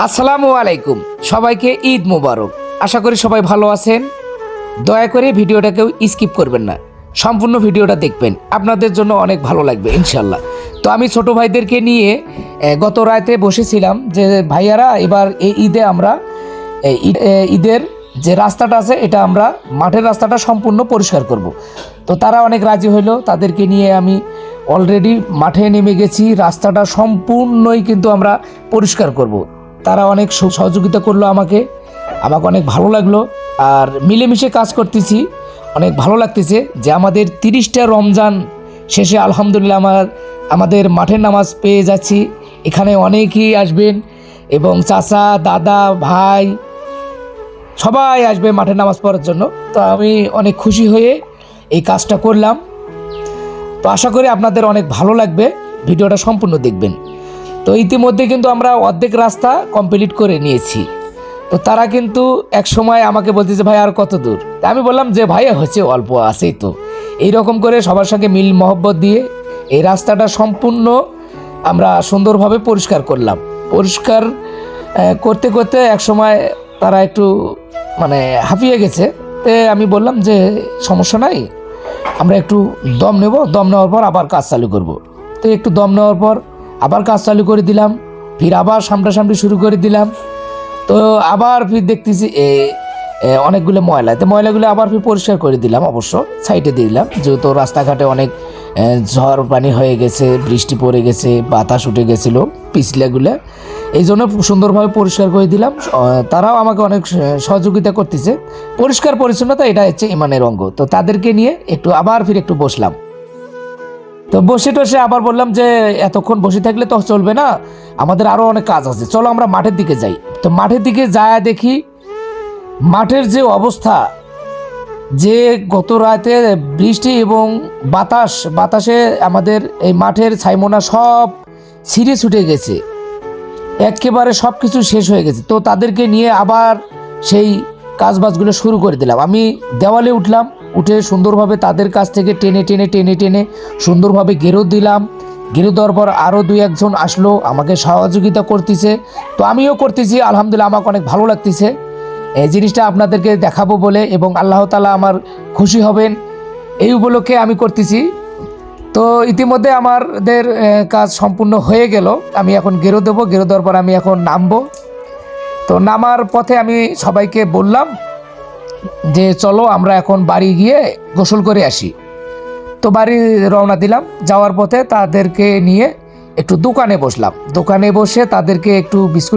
আসসালামু আলাইকুম, সবাইকে ঈদ মোবারক। আশা করি সবাই ভালো আছেন। দয়া করে ভিডিওটাকেও স্কিপ করবেন না, সম্পূর্ণ ভিডিওটা দেখবেন, আপনাদের জন্য অনেক ভালো লাগবে ইনশাল্লাহ। তো আমি ছোট ভাইদেরকে নিয়ে গত রাতে বসেছিলাম যে ভাইয়ারা এবার এই ঈদে আমরা ঈদের যে রাস্তাটা আছে এটা আমরা মাঠের রাস্তাটা সম্পূর্ণ পরিষ্কার করব। তো তারা অনেক রাজি হইলো, তাদেরকে নিয়ে আমি অলরেডি মাঠে নেমে গেছি। রাস্তাটা সম্পূর্ণই কিন্তু আমরা পরিষ্কার করব। তারা অনেক সহযোগিতা করলো আমাকে অনেক ভালো লাগলো। আর মিলেমিশে কাজ করতেছি, অনেক ভালো লাগতেছে যে আমাদের 30টা রমজান শেষে আলহামদুলিল্লাহ আমাদের মাঠের নামাজ পেয়ে যাচ্ছি। এখানে অনেকেই আসবেন এবং চাচা, দাদা, ভাই সবাই আসবে মাঠের নামাজ পড়ার জন্য। তো আমি অনেক খুশি হয়ে এই কাজটা করলাম। তো আশা করি আপনাদের অনেক ভালো লাগবে, ভিডিওটা সম্পূর্ণ দেখবেন। তো ইতিমধ্যে কিন্তু আমরা অর্ধেক রাস্তা কমপ্লিট করে নিয়েছি। তো তারা কিন্তু এক সময় আমাকে বলতেছে ভাই আর কত দূর। আমি বললাম যে ভাই হচ্ছে অল্প আছেই। তো এইরকম করে সবার সঙ্গে মিল মহব্বত দিয়ে এই রাস্তাটা সম্পূর্ণ আমরা সুন্দরভাবে পরিষ্কার করলাম। পরিষ্কার করতে করতে এক সময় তারা একটু হাঁপিয়ে গেছে। তে আমি বললাম যে সমস্যা নাই, আমরা একটু দম নেব, দম নেওয়ার পর আবার কাজ চালু করব। তো একটু দম নেওয়ার পর আবার কাজ চালু করে দিলাম, ফির আবার সামনাসামনি শুরু করে দিলাম। তো আবার ফির দেখতেছি অনেকগুলো ময়লা, তো ময়লাগুলো আবার ফির পরিষ্কার করে দিলাম, অবশ্য সাইডে দিয়ে দিলাম, যেহেতু রাস্তাঘাটে অনেক ঝড় পানি হয়ে গেছে, বৃষ্টি পড়ে গেছে, বাতাস উঠে গেছিলো পিছলাগুলো, এই জন্য সুন্দরভাবে পরিষ্কার করে দিলাম। তারাও আমাকে অনেক সহযোগিতা করতেছে। পরিষ্কার পরিচ্ছন্নতা এটা হচ্ছে ইমানের অঙ্গ। তো তাদেরকে নিয়ে আবার ফির একটু বসলাম। তো বসে টসে আবার বললাম যে এতক্ষণ বসে থাকলে তো চলবে না, আমাদের আরও অনেক কাজ আছে, চলো আমরা মাঠের দিকে যাই। তো মাঠের দিকে যায় দেখি মাঠের যে অবস্থা, যে গত রাতে বৃষ্টি এবং বাতাসে আমাদের এই মাঠের ছাইমোনা সব ছিঁড়ে ছুটে গেছে, একেবারে সব কিছু শেষ হয়ে গেছে। তো তাদেরকে নিয়ে আবার সেই কাজবাজগুলো শুরু করে দিলাম। আমি দেওয়ালে উঠলাম, উঠে সুন্দরভাবে তাদের কাছ থেকে টেনে টেনে টেনে টেনে সুন্দরভাবে ঘেরো দিলাম। ঘেরো দেওয়ার পর আরও 2-1 জন আসলো, আমাকে সহযোগিতা করতেছে। তো আমিও করতেছি, আলহামদুলিল্লাহ আমাকে অনেক ভালো লাগতেছে এই জিনিসটা আপনাদেরকে দেখাবো বলে, এবং আল্লাহ তাআলা আমার খুশি হবেন এই উপলক্ষে আমি করতেছি। তো ইতিমধ্যে আমাদের কাজ সম্পূর্ণ হয়ে গেল। আমি এখন ঘেরো দেবো, ঘেরো দেওয়ার পর আমি এখন নামবো। তো নামার পথে আমি সবাইকে বললাম যে চলো আমরা এখন বাড়ি গিয়ে গোসল করে আসি। তো বাড়ি রওনা দিলাম। যাওয়ার পথে তাদেরকে নিয়ে একটু দোকানে বসলাম। দোকানে বসে তাদেরকে একটু বিস্কুট